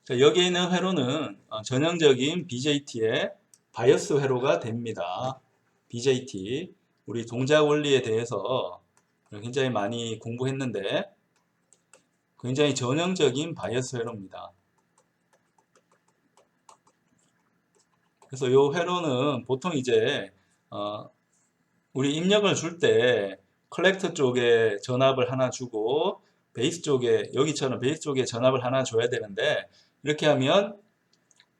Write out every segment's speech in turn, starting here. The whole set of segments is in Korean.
자, 여기에 있는 회로는 전형적인 BJT의 바이어스 회로가 됩니다. BJT. 우리 동작 원리에 대해서 굉장히 많이 공부했는데 굉장히 전형적인 바이어스 회로입니다. 그래서 이 회로는 보통 이제 우리 입력을 줄 때 컬렉터 쪽에 전압을 하나 주고 베이스 쪽에 여기처럼 베이스 쪽에 전압을 하나 줘야 되는데 이렇게 하면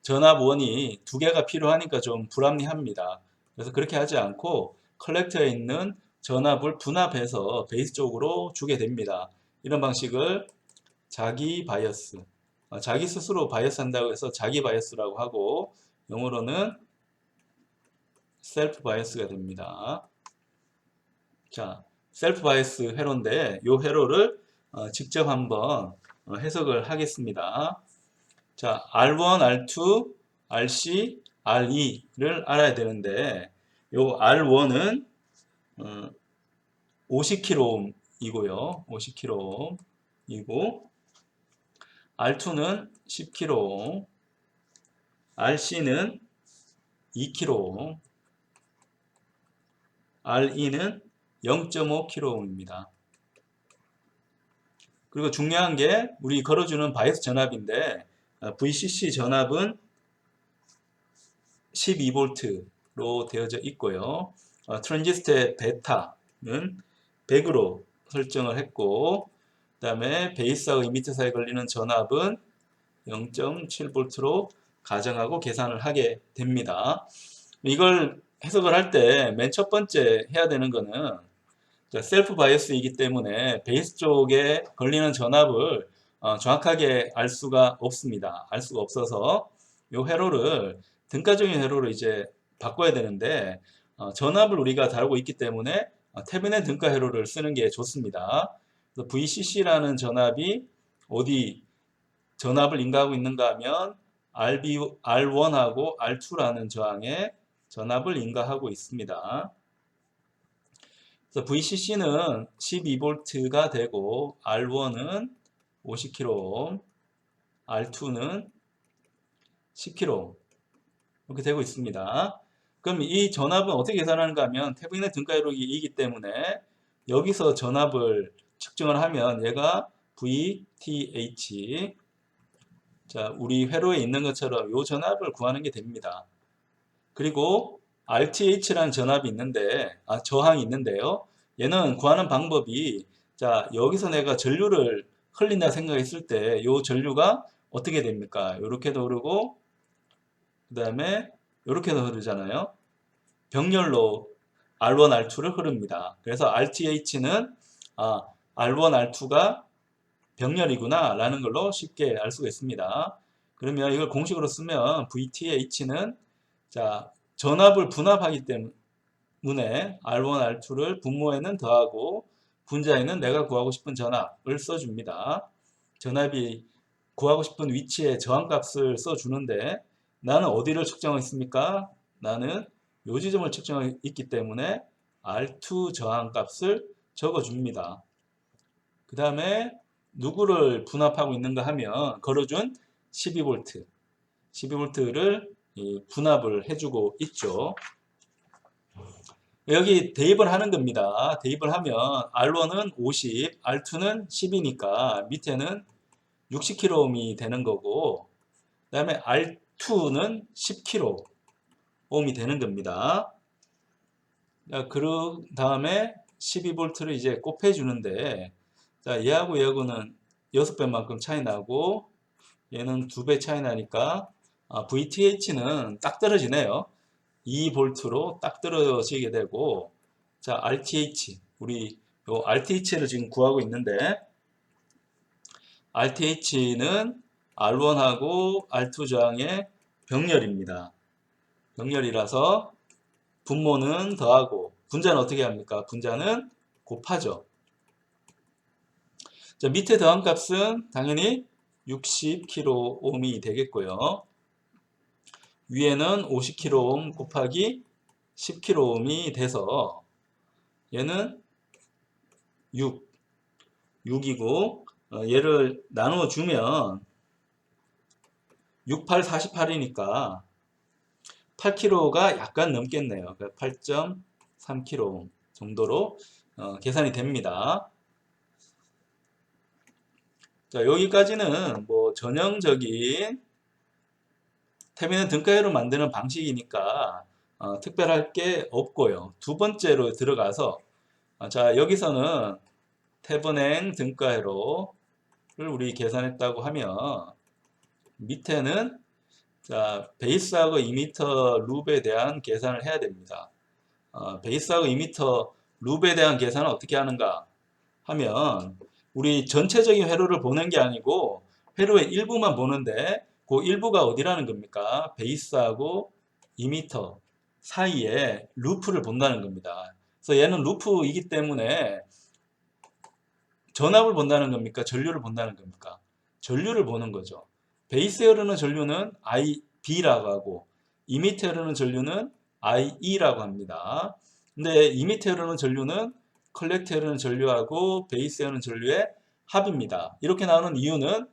전압원이 두 개가 필요하니까 좀 불합리합니다. 그래서 그렇게 하지 않고 컬렉터에 있는 전압을 분합해서 베이스 쪽으로 주게 됩니다. 이런 방식을 자기 바이어스, 자기 스스로 바이어스 한다고 해서 자기 바이어스라고 하고 영어로는 셀프 바이어스가 됩니다. 자, 셀프 바이어스 회로인데 이 회로를 직접 한번 해석을 하겠습니다. 자, R1, R2, RC, RE를 알아야 되는데 요 R1은 50kΩ이고요. 50kΩ이고 R2는 10kΩ, RC는 2kΩ, RE는 0.5kΩ입니다. 그리고 중요한 게 우리 걸어주는 바이어스 전압인데 VCC 전압은 12V로 되어져 있고요. 트랜지스터의 베타는 100으로 설정을 했고 그 다음에 베이스하고 이미터 사이에 걸리는 전압은 0.7V로 가정하고 계산을 하게 됩니다. 이걸 해석을 할 때 맨 첫 번째 해야 되는 거는 셀프 바이어스이기 때문에 베이스 쪽에 걸리는 전압을 정확하게 알 수가 없습니다. 알 수가 없어서 이 회로를 등가적인 회로로 이제 바꿔야 되는데 전압을 우리가 다루고 있기 때문에 테베넨 등가 회로를 쓰는 게 좋습니다. VCC라는 전압이 어디 전압을 인가하고 있는가 하면 R1하고 R2라는 저항에 전압을 인가하고 있습니다. 그래서 VCC는 12V가 되고 R1은 50kΩ, R2는 10kΩ 이렇게 되고 있습니다. 그럼 이 전압은 어떻게 계산하는가 하면 테베넨 등가회로이기 때문에 여기서 전압을 측정을 하면 얘가 VTH 자, 우리 회로에 있는 것처럼 이 전압을 구하는 게 됩니다. 그리고 RTH라는 전압이 있는데, 저항이 있는데요. 얘는 구하는 방법이, 자, 여기서 내가 전류를 흘린다 생각했을 때, 이 전류가 어떻게 됩니까? 이렇게도 흐르고, 그 다음에 이렇게도 흐르잖아요. 병렬로 R1, R2를 흐릅니다. 그래서 RTH는, R1, R2가 병렬이구나, 라는 걸로 쉽게 알 수가 있습니다. 그러면 이걸 공식으로 쓰면 VTH는, 자, 전압을 분합하기 때문에 R1, R2를 분모에는 더하고 분자에는 내가 구하고 싶은 전압을 써줍니다. 전압이 구하고 싶은 위치에 저항값을 써주는데 나는 어디를 측정했습니까? 나는 요 지점을 측정했기 때문에 R2 저항값을 적어줍니다. 그 다음에 누구를 분합하고 있는가 하면 걸어준 12V, 12V를 분합을 해주고 있죠. 여기 대입을 하는 겁니다. 대입을 하면 R1은 50, R2는 10이니까 밑에는 60kΩ이 되는 거고 그 다음에 R2는 10kΩ이 되는 겁니다. 그 다음에 12V를 이제 곱해 주는데 자, 얘하고 얘하고는 6배만큼 차이 나고 얘는 2배 차이 나니까 VTH는 딱 떨어지네요. 2V로 딱 떨어지게 되고 자 RTH 우리 요 RTH를 지금 구하고 있는데 RTH는 R1하고 R2 저항의 병렬입니다. 병렬이라서 분모는 더하고 분자는 어떻게 합니까? 분자는 곱하죠. 자, 밑에 더한 값은 당연히 60kΩ이 되겠고요. 위에는 50kΩ 곱하기 10kΩ이 돼서 얘는 6이고 얘를 나눠주면 68, 48이니까 8kg가 약간 넘겠네요. 8.3kg 정도로 계산이 됩니다. 자, 여기까지는 뭐 전형적인 태비는 등가회로 만드는 방식이니까 특별할 게 없고요. 두 번째로 들어가서 자, 여기서는 태분행 등가회로를 우리 계산했다고 하면 밑에는 자, 베이스하고 2m 룹에 대한 계산을 해야 됩니다. 베이스하고 2m 룹에 대한 계산은 어떻게 하는가 하면 우리 전체적인 회로를 보는 게 아니고 회로의 일부만 보는데 그 일부가 어디라는 겁니까? 베이스하고 2m 사이에 루프를 본다는 겁니다. 그래서 얘는 루프이기 때문에 전압을 본다는 겁니까? 전류를 본다는 겁니까? 전류를 보는 거죠. 베이스에 흐르는 전류는 IB라고 하고 2m에 흐르는 전류는 IE라고 합니다. 근데 2m에 흐르는 전류는 컬렉트에 흐르는 전류하고 베이스에 흐르는 전류의 합입니다. 이렇게 나오는 이유는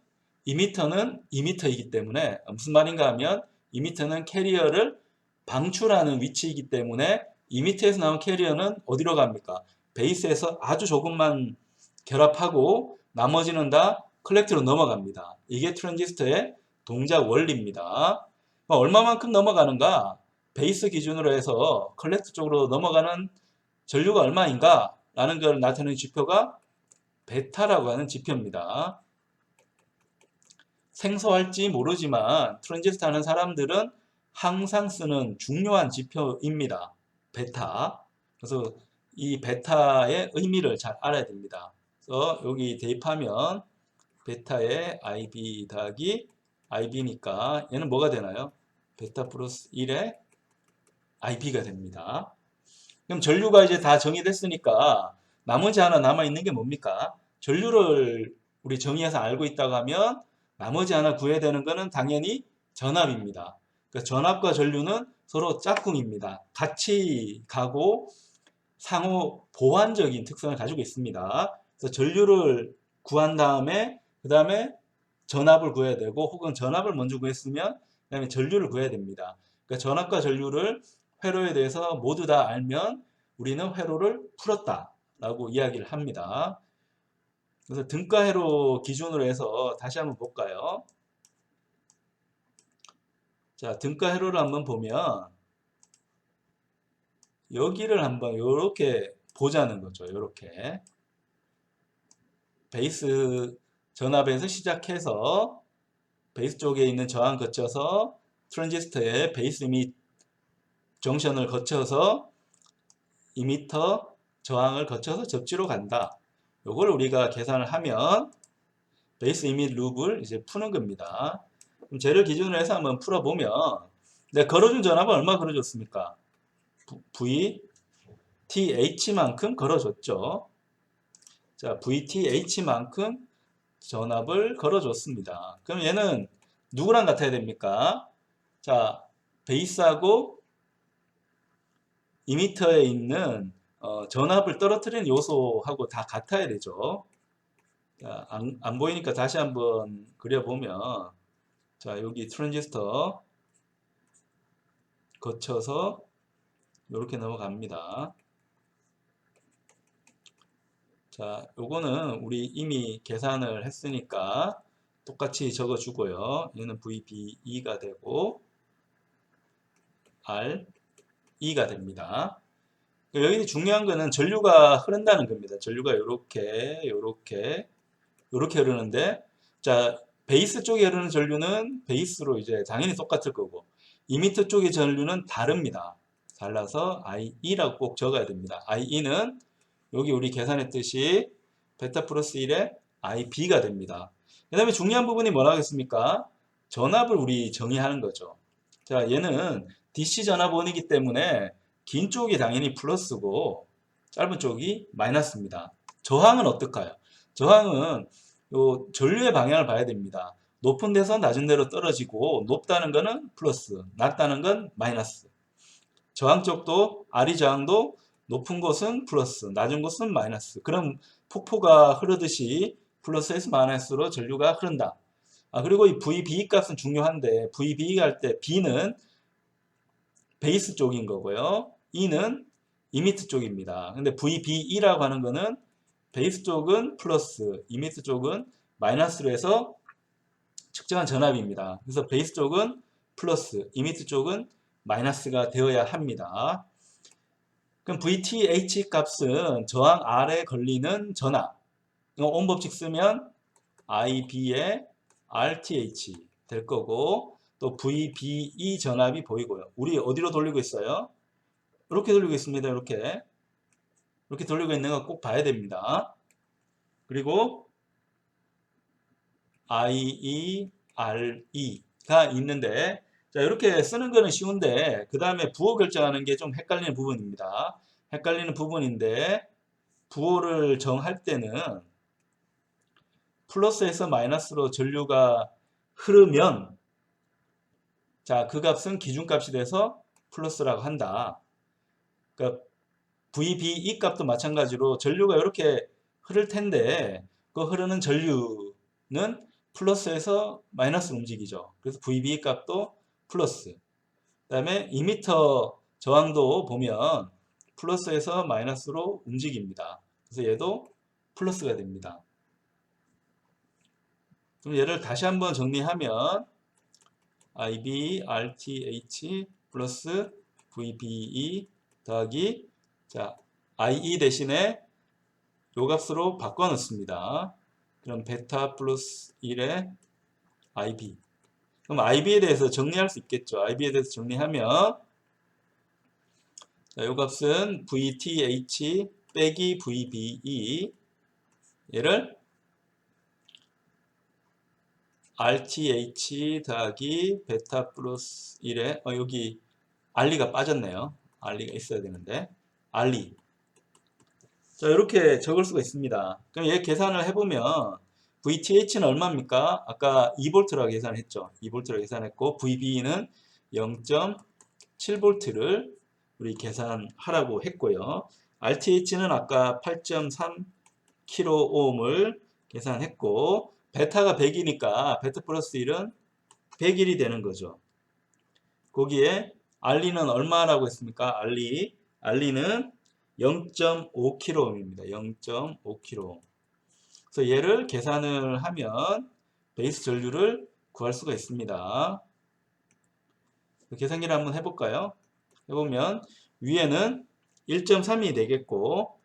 2m는 2m이기 때문에 무슨 말인가 하면 2m는 캐리어를 방출하는 위치이기 때문에 2m에서 나온 캐리어는 어디로 갑니까? 베이스에서 아주 조금만 결합하고 나머지는 다 컬렉트로 넘어갑니다. 이게 트랜지스터의 동작 원리입니다. 얼마만큼 넘어가는가? 베이스 기준으로 해서 컬렉트 쪽으로 넘어가는 전류가 얼마인가? 라는 걸 나타내는 지표가 베타라고 하는 지표입니다. 생소할지 모르지만 트랜지스터 하는 사람들은 항상 쓰는 중요한 지표입니다. 베타. 그래서 이 베타의 의미를 잘 알아야 됩니다. 그래서 여기 대입하면 베타의 IB 더하기 IB니까 얘는 뭐가 되나요? 베타 플러스 1의 IB가 됩니다. 그럼 전류가 이제 다 정의됐으니까 나머지 하나 남아있는 게 뭡니까? 전류를 우리 정의해서 알고 있다고 하면 나머지 하나 구해야 되는 것은 당연히 전압입니다. 그러니까 전압과 전류는 서로 짝꿍입니다. 같이 가고 상호 보완적인 특성을 가지고 있습니다. 그래서 전류를 구한 다음에 그 다음에 전압을 구해야 되고 혹은 전압을 먼저 구했으면 그 다음에 전류를 구해야 됩니다. 그러니까 전압과 전류를 회로에 대해서 모두 다 알면 우리는 회로를 풀었다라고 이야기를 합니다. 그래서 등가 회로 기준으로 해서 다시 한번 볼까요? 자, 등가 회로를 한번 보면 여기를 한번 이렇게 보자는 거죠. 이렇게 베이스 전압에서 시작해서 베이스 쪽에 있는 저항 거쳐서 트랜지스터의 베이스 및 정션을 거쳐서 2m 저항을 거쳐서 접지로 간다. 요걸 우리가 계산을 하면 베이스 이밋 룹을 이제 푸는 겁니다. 그럼 쟤를 기준으로 해서 한번 풀어보면 내가 걸어준 전압은 얼마 걸어줬습니까? VTH만큼 걸어줬죠. 자, VTH만큼 전압을 걸어줬습니다. 그럼 얘는 누구랑 같아야 됩니까? 자, 베이스하고 2m에 있는 전압을 떨어뜨리는 요소하고 다 같아야 되죠. 자, 안 보이니까 다시 한번 그려보면 자, 여기 트랜지스터 거쳐서 이렇게 넘어갑니다. 자, 요거는 우리 이미 계산을 했으니까 똑같이 적어주고요. 얘는 VBE가 되고 RE가 됩니다. 여기 중요한 거는 전류가 흐른다는 겁니다. 전류가 요렇게 흐르는데 자, 베이스 쪽에 흐르는 전류는 베이스로 이제 당연히 똑같을 거고 2m 쪽의 전류는 다릅니다. 달라서 IE라고 꼭 적어야 됩니다. IE는 여기 우리 계산했듯이 베타 플러스 1의 IB가 됩니다. 그 다음에 중요한 부분이 뭐라 하겠습니까? 전압을 우리 정의하는 거죠. 자, 얘는 DC 전압원이기 때문에 긴 쪽이 당연히 플러스고 짧은 쪽이 마이너스입니다. 저항은 어떨까요? 저항은 요 전류의 방향을 봐야 됩니다. 높은 데서 낮은 데로 떨어지고 높다는 것은 플러스, 낮다는 건 마이너스. 저항 쪽도 R이 저항도 높은 곳은 플러스, 낮은 곳은 마이너스. 그럼 폭포가 흐르듯이 플러스에서 마이너스로 전류가 흐른다. 그리고 이 VB 값은 중요한데 VB 할 때 B는 베이스 쪽인 거고요. E는 이미트 쪽입니다. 근데 VBE라고 하는 거는 베이스 쪽은 플러스, 이미트 쪽은 마이너스로 해서 측정한 전압입니다. 그래서 베이스 쪽은 플러스, 이미트 쪽은 마이너스가 되어야 합니다. 그럼 VTH 값은 저항 R에 걸리는 전압. 온 법칙 쓰면 IB의 RTH 될 거고, 또 VBE 전압이 보이고요. 우리 어디로 돌리고 있어요? 이렇게 돌리고 있습니다. 이렇게 돌리고 있는 거 꼭 봐야 됩니다. 그리고 IERE가 있는데, 자, 이렇게 쓰는 거는 쉬운데 그 다음에 부호 결정하는 게 좀 헷갈리는 부분입니다. 헷갈리는 부분인데, 부호를 정할 때는 플러스에서 마이너스로 전류가 흐르면, 자, 그 값은 기준값이 돼서 플러스라고 한다. 그러니까 VBE 값도 마찬가지로 전류가 이렇게 흐를 텐데 그 흐르는 전류는 플러스에서 마이너스로 움직이죠. 그래서 VBE 값도 플러스. 그다음에 2m 저항도 보면 플러스에서 마이너스로 움직입니다. 그래서 얘도 플러스가 됩니다. 그럼 얘를 다시 한번 정리하면 IB, RTH 플러스 VBE 더하기, 자, IE 대신에 요 값으로 바꿔 넣습니다. 그럼 베타 플러스 1의 IB. 그럼 IB에 대해서 정리할 수 있겠죠. IB에 대해서 정리하면, 자, 요 값은 VTH 빼기 VBE, 얘를 RTH 더하기 베타 플러스 1에, 여기 알리가 빠졌네요. 알리가 있어야 되는데, 알리. 자, 이렇게 적을 수가 있습니다. 그럼 얘 계산을 해보면 VTH는 얼마입니까? 아까 2V라고 계산했죠. 2V라고 계산했고 VB는 0.7V를 우리 계산하라고 했고요. RTH는 아까 8.3kΩ을 계산했고, 베타가 100이니까 베타 플러스 1은 100일이 되는 거죠. 거기에 알리는 얼마라고 했습니까? 알리는 0.5kΩ입니다. 0.5kΩ. 그래서 얘를 계산을 하면 베이스 전류를 구할 수가 있습니다. 계산기를 한번 해볼까요? 해보면 위에는 1.3이 되겠고,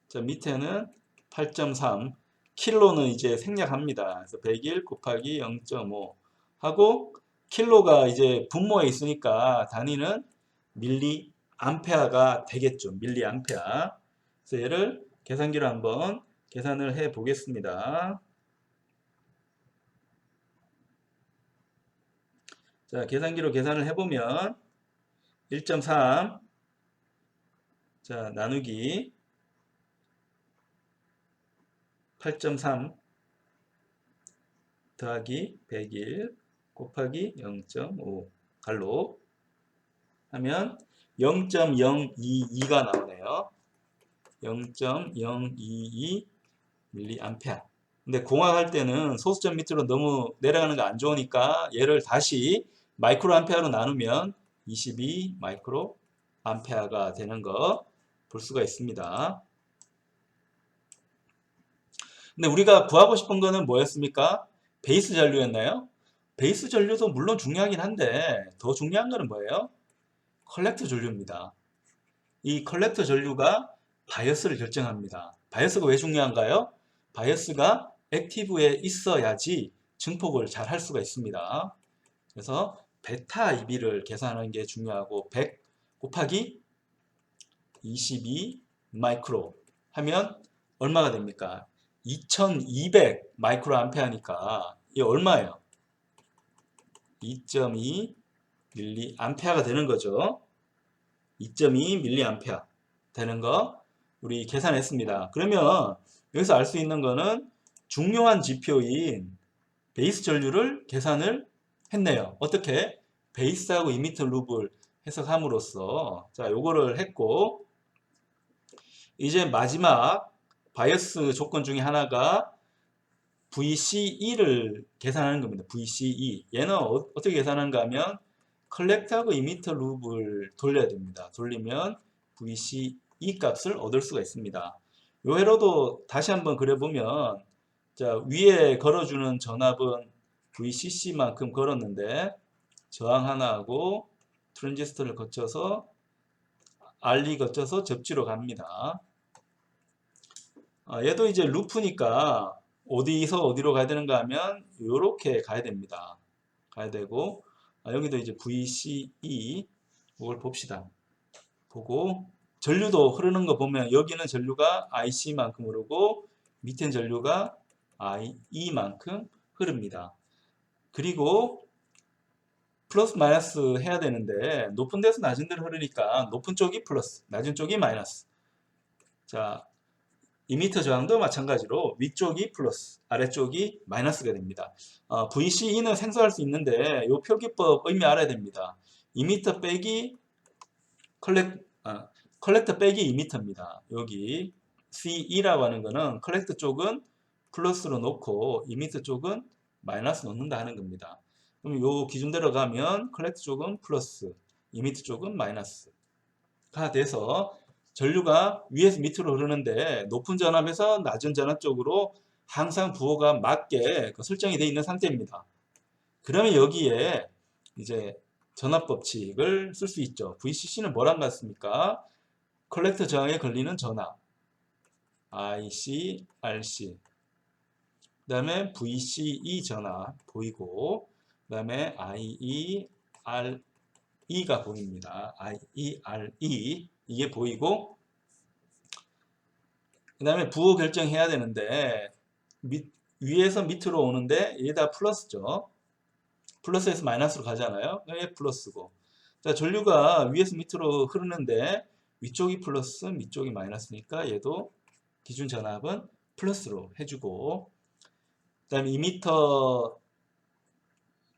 자, 밑에는 8.3. 킬로는 이제 생략합니다. 그래서 100일 곱하기 0.5 하고, 킬로가 이제 분모에 있으니까 단위는 밀리 암페어가 되겠죠. 밀리암페어. 그래서 얘를 계산기로 한번 계산을 해 보겠습니다. 자, 계산기로 계산을 해보면 1.3, 자, 나누기 8.3 더하기 100일 곱하기 0.5 갈로 하면 0.022가 나오네요. 0.022 밀리암페어. 근데 공학할 때는 소수점 밑으로 너무 내려가는 거 안 좋으니까 얘를 다시 마이크로 암페어로 나누면 22 마이크로 암페어가 되는 거 볼 수가 있습니다. 근데 우리가 구하고 싶은 거는 뭐였습니까? 베이스 전류였나요? 베이스 전류도 물론 중요하긴 한데 더 중요한 거는 뭐예요? 컬렉터 전류입니다. 이 컬렉터 전류가 바이어스를 결정합니다. 바이어스가 왜 중요한가요? 바이어스가 액티브에 있어야지 증폭을 잘 할 수가 있습니다. 그래서 베타 IB를 계산하는 게 중요하고 100 곱하기 22 마이크로 하면 얼마가 됩니까? 2200 마이크로 암페어니까 이게 얼마예요? 2.2 밀리 암페어가 되는 거죠. 2.2 밀리 암페어 되는 거 우리 계산했습니다. 그러면 여기서 알 수 있는 거는 중요한 지표인 베이스 전류를 계산을 했네요. 어떻게? 베이스하고 이미터 룹을 해석함으로써, 자, 요거를 했고, 이제 마지막 바이어스 조건 중에 하나가 VCE를 계산하는 겁니다. VCE. 얘는 어떻게 계산하는가 하면 컬렉터하고 이미터 룹을 돌려야 됩니다. 돌리면 VCE 값을 얻을 수가 있습니다. 요 회로도 다시 한번 그려보면 자, 위에 걸어주는 전압은 VCC만큼 걸었는데 저항 하나 하고 트랜지스터를 거쳐서 RE 거쳐서 접지로 갑니다. 얘도 이제 루프니까 어디서 어디로 가야 되는가 하면 이렇게 가야 됩니다. 가야 되고 여기도 이제 VCE 이걸 봅시다. 보고 전류도 흐르는 거 보면 여기는 전류가 IC만큼 흐르고 밑엔 전류가 IE만큼 흐릅니다. 그리고 플러스 마이너스 해야 되는데 높은 데서 낮은 데로 흐르니까 높은 쪽이 플러스, 낮은 쪽이 마이너스. 자, 이미터 저항도 마찬가지로 위쪽이 플러스, 아래쪽이 마이너스가 됩니다. VCE는 생성할 수 있는데 이 표기법 의미 알아야 됩니다. 이미터 빼기 컬렉터 빼기 이미터입니다. 여기 CE라고 하는 거는 컬렉터 쪽은 플러스로 놓고 이미터 쪽은 마이너스 놓는다 하는 겁니다. 그럼 이 기준대로 가면 컬렉터 쪽은 플러스, 이미터 쪽은 마이너스가 돼서 전류가 위에서 밑으로 흐르는데 높은 전압에서 낮은 전압 쪽으로 항상 부호가 맞게 설정이 되어 있는 상태입니다. 그러면 여기에 이제 전압 법칙을 쓸 수 있죠. VCC는 뭐랑 같습니까? 컬렉터 저항에 걸리는 전압 IC, RC 그 다음에 VCE 전압 보이고 그 다음에 IE, RE가 보입니다. IE, RE 이게 보이고 그 다음에 부호 결정해야 되는데 위에서 밑으로 오는데 얘다 플러스죠. 플러스에서 마이너스로 가잖아요. 얘 플러스고 자 전류가 위에서 밑으로 흐르는데 위쪽이 플러스 밑쪽이 마이너스니까 얘도 기준 전압은 플러스로 해주고 그 다음에 이미터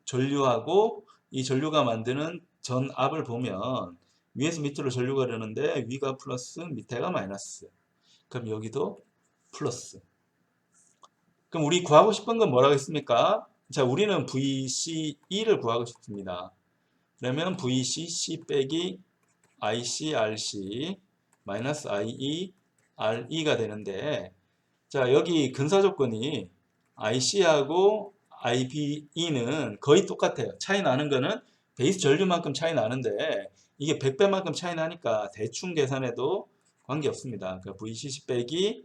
전류하고 이 전류가 만드는 전압을 보면 위에서 밑으로 전류가 흐르는데 위가 플러스 밑에가 마이너스 그럼 여기도 플러스 그럼 우리 구하고 싶은 건 뭐라고 했습니까? 자 우리는 VCE를 구하고 싶습니다. 그러면 VCC 빼기 IC, RC 마이너스 IE, RE가 되는데 자 여기 근사 조건이 IC하고 IBE는 거의 똑같아요. 차이 나는 거는 베이스 전류만큼 차이 나는데 이게 100배만큼 차이 나니까 대충 계산해도 관계없습니다. 그러니까 VCC 빼기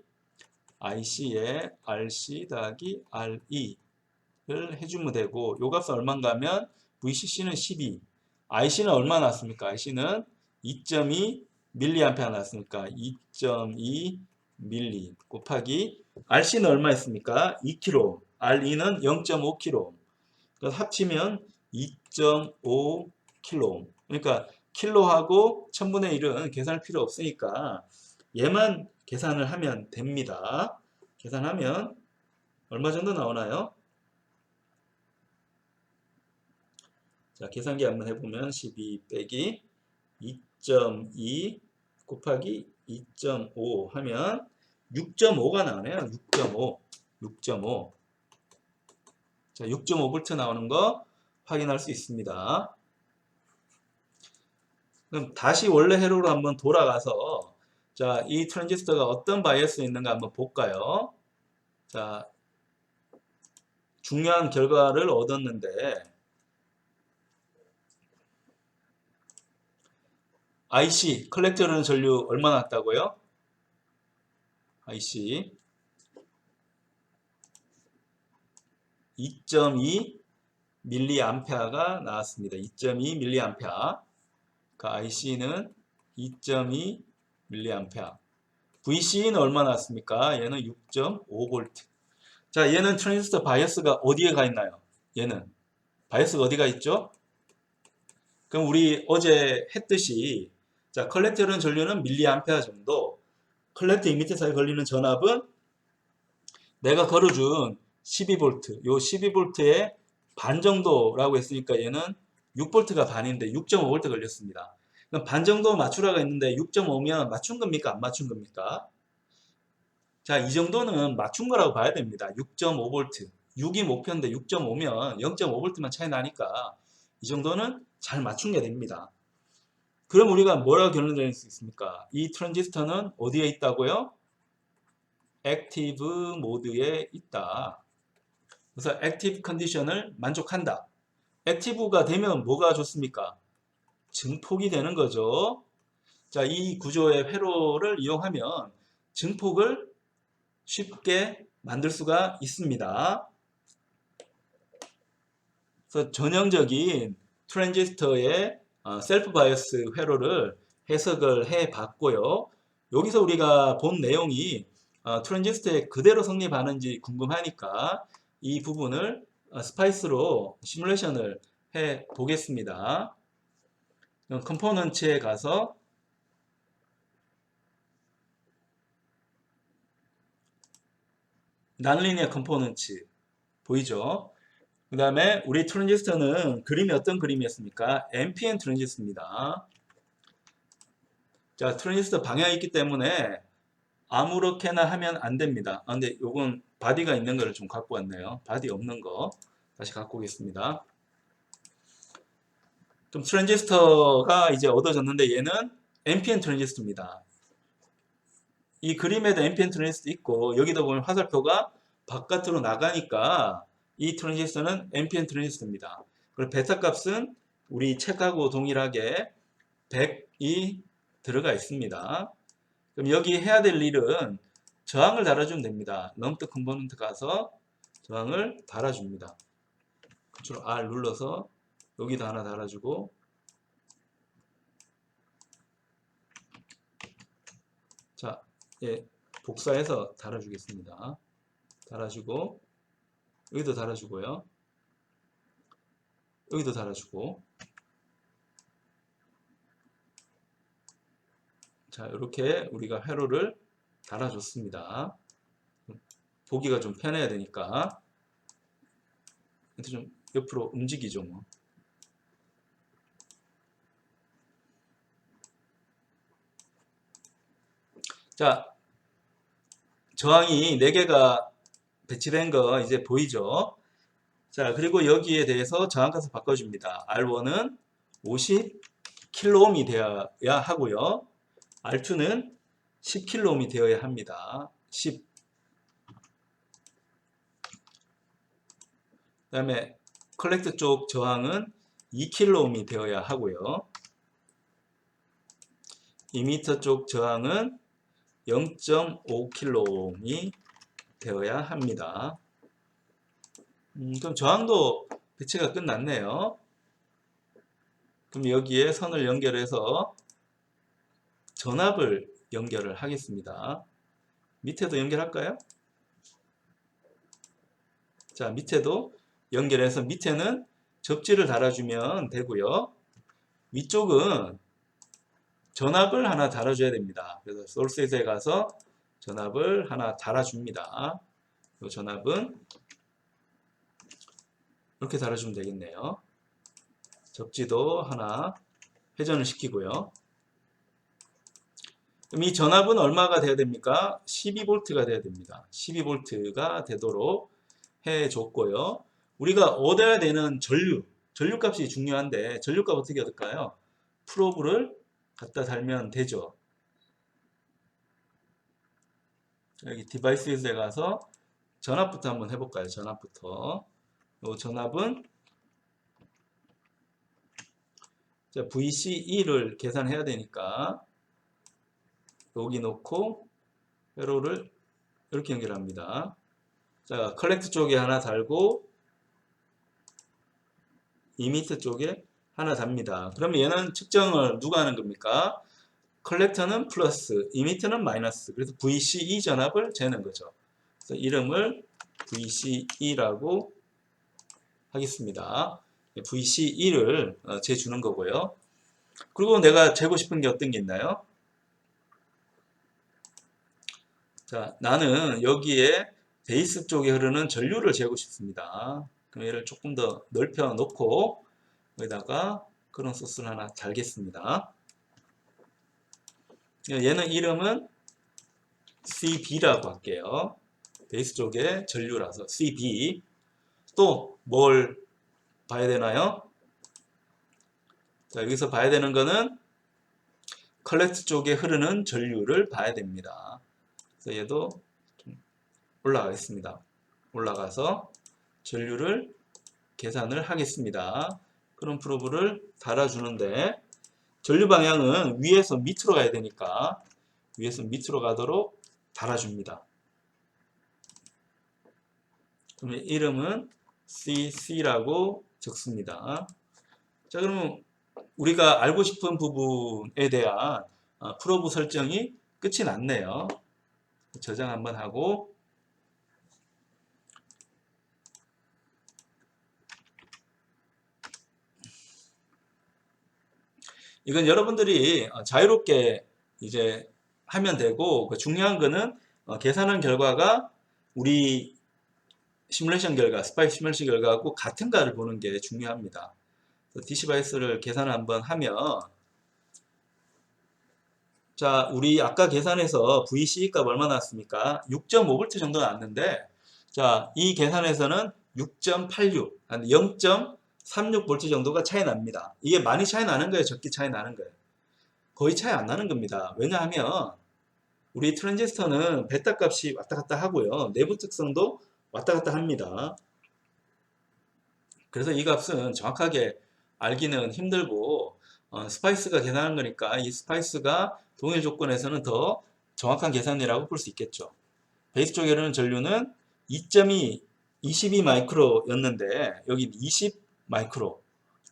IC에 RC 더하기 RE를 해주면 되고 요 값은 얼마인가 하면 VCC는 12 IC는 얼마 나왔습니까? IC는 2.2 밀리암페어 나왔으니까 2.2 밀리 곱하기 RC는 얼마 있습니까? 2kg RE는 0.5kg 그래서 합치면 2.5kg 그러니까 킬로하고 1000분의 1은 계산할 필요 없으니까 얘만 계산을 하면 됩니다. 계산하면 얼마 정도 나오나요? 자, 계산기 한번 해보면 12 빼기 2.2 곱하기 2.5 하면 6.5가 나오네요. 6.5. 6.5. 자, 6.5V 나오는 거 확인할 수 있습니다. 그럼 다시 원래 회로로 한번 돌아가서 자, 이 트랜지스터가 어떤 바이어스에 있는가 한번 볼까요? 자, 중요한 결과를 얻었는데 IC, 컬렉터는 전류 얼마 났다고요? IC 2.2 밀리암페어가 나왔습니다. 2.2 밀리암페어. 그 IC는 2.2 밀리암페어. VC는 얼마 나왔습니까? 얘는 6.5V. 자, 얘는 트랜지스터 바이어스가 어디에 가 있나요? 얘는 바이어스가 어디가 있죠? 그럼 우리 어제 했듯이 자, 컬렉터는 전류는 밀리암페어 정도, 컬렉터 이미터 사이에 걸리는 전압은 내가 걸어준 12V, 요 12V의 반 정도라고 했으니까 얘는 6V가 반인데 6.5V 걸렸습니다. 그럼 반 정도 맞추라고 했는데 6.5면 맞춘 겁니까? 안 맞춘 겁니까? 자, 이 정도는 맞춘 거라고 봐야 됩니다. 6.5V. 6이 목표인데 6.5면 0.5V만 차이 나니까 이 정도는 잘 맞춘 게 됩니다. 그럼 우리가 뭐라고 결론낼 수 있습니까? 이 트랜지스터는 어디에 있다고요? 액티브 모드에 있다. 그래서 액티브 컨디션을 만족한다. 액티브가 되면 뭐가 좋습니까? 증폭이 되는 거죠. 자, 이 구조의 회로를 이용하면 증폭을 쉽게 만들 수가 있습니다. 그래서 전형적인 트랜지스터의 셀프 바이어스 회로를 해석을 해 봤고요. 여기서 우리가 본 내용이 트랜지스터에 그대로 성립하는지 궁금하니까 이 부분을 스파이스로 시뮬레이션을 해 보겠습니다. 컴포넌트에 가서 난리니어 컴포넌트 보이죠? 그 다음에 우리 트랜지스터는 그림이 어떤 그림이었습니까? NPN 트랜지스터입니다. 자, 트랜지스터 방향이 있기 때문에 아무렇게나 하면 안 됩니다. 근데 요건 바디가 있는 거를 좀 갖고 왔네요. 바디 없는 거 다시 갖고 오겠습니다. 그럼 트랜지스터가 이제 얻어졌는데 얘는 NPN 트랜지스터입니다. 이 그림에도 NPN 트랜지스터 있고 여기다 보면 화살표가 바깥으로 나가니까 이 트랜지스터는 NPN 트랜지스터입니다. 그리고 베타 값은 우리 책하고 동일하게 100이 들어가 있습니다. 그럼 여기 해야 될 일은 저항을 달아주면 됩니다. 럼프 컴포넌트 가서 저항을 달아줍니다. 컨트롤 R 눌러서 여기도 하나 달아주고, 자, 예, 복사해서 달아주겠습니다. 달아주고 여기도 달아주고요. 여기도 달아주고. 자, 이렇게 우리가 회로를 달아줬습니다. 보기가 좀 편해야 되니까 좀 옆으로 움직이죠 뭐. 자, 저항이 4개가 배치된 거 이제 보이죠? 자, 그리고 여기에 대해서 저항값을 바꿔줍니다. R1은 50kΩ이 되어야 하고요. R2는 10kΩ이 되어야 합니다. 10. 그 다음에 컬렉터 쪽 저항은 2kΩ이 되어야 하고요. 이미터 쪽 저항은 0.5kΩ이 되어야 합니다. 그럼 저항도 배치가 끝났네요. 그럼 여기에 선을 연결해서 전압을 연결을 하겠습니다. 밑에도 연결할까요? 자, 밑에도 연결해서 밑에는 접지를 달아주면 되고요. 위쪽은 전압을 하나 달아줘야 됩니다. 그래서 소스에 가서 전압을 하나 달아줍니다. 이 전압은 이렇게 달아주면 되겠네요. 접지도 하나 회전을 시키고요. 그럼 이 전압은 얼마가 돼야 됩니까? 12V가 돼야 됩니다. 12V가 되도록 해줬고요. 우리가 얻어야 되는 전류값이 중요한데 전류값 어떻게 얻을까요? 프로브를 갖다 달면 되죠. 여기 디바이스에 가서 전압부터 한번 해볼까요? 전압부터. 이 전압은 VCE를 계산해야 되니까 여기 놓고 회로를 이렇게 연결합니다. 자, 컬렉트 쪽에 하나 달고 이미터 쪽에 하나 답니다. 그러면 얘는 측정을 누가 하는 겁니까? 컬렉터는 플러스, 이미터는 마이너스. 그래서 VCE 전압을 재는 거죠. 그래서 이름을 VCE라고 하겠습니다. VCE를 재주는 거고요. 그리고 내가 재고 싶은 게 어떤 게 있나요? 자, 나는 여기에 베이스 쪽에 흐르는 전류를 재고 싶습니다. 그럼 얘를 조금 더 넓혀 놓고 여기다가 그런 소스를 하나 달겠습니다. 얘는 이름은 CB라고 할게요. 베이스 쪽에 전류라서 CB. 또 뭘 봐야 되나요? 자, 여기서 봐야 되는 거는 컬렉트 쪽에 흐르는 전류를 봐야 됩니다. 그래서 얘도 좀 올라가겠습니다. 올라가서 전류를 계산을 하겠습니다. 그럼 프로브를 달아주는데 전류 방향은 위에서 밑으로 가야 되니까 위에서 밑으로 가도록 달아줍니다. 그러면 이름은 CC라고 적습니다. 자, 그러면 우리가 알고 싶은 부분에 대한 프로브 설정이 끝이 났네요. 저장 한번 하고 이건 여러분들이 자유롭게 이제 하면 되고 중요한 거는 계산한 결과가 우리 시뮬레이션 결과, 스파이스 시뮬레이션 결과하고 같은가를 보는 게 중요합니다. 디시바이스를 계산을 한번 하면 자, 우리 아까 계산해서 VC 값 얼마 나왔습니까? 6.5V 정도 나왔는데 자, 이 계산에서는 6.86, 한 0.36V 정도가 차이 납니다. 이게 많이 차이 나는 거예요? 적게 차이 나는 거예요? 거의 차이 안 나는 겁니다. 왜냐하면 우리 트랜지스터는 베타 값이 왔다 갔다 하고요. 내부 특성도 왔다 갔다 합니다. 그래서 이 값은 정확하게 알기는 힘들고 스파이스가 계산한 거니까 이 스파이스가 동일 조건에서는 더 정확한 계산이라고 볼 수 있겠죠. 베이스 쪽에는 전류는 2.2, 22 마이크로였는데 여기 20 마이크로.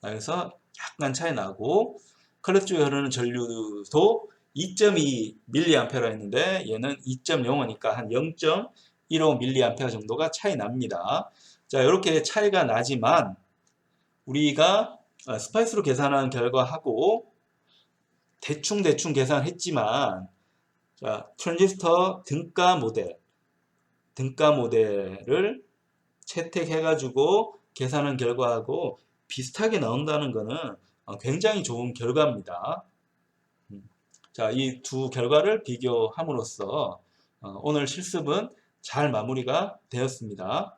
그래서 약간 차이 나고 컬렉트 쪽에 흐르는 전류도 2.2 밀리암페어라 했는데 얘는 2.05니까 한 0.15 밀리암페어 정도가 차이 납니다. 자, 이렇게 차이가 나지만 우리가 스파이스로 계산한 결과하고 대충 계산했지만 자, 트랜지스터 등가 모델을 채택해가지고 계산한 결과하고 비슷하게 나온다는 것은 굉장히 좋은 결과입니다. 자, 이 두 결과를 비교함으로써 오늘 실습은 잘 마무리가 되었습니다.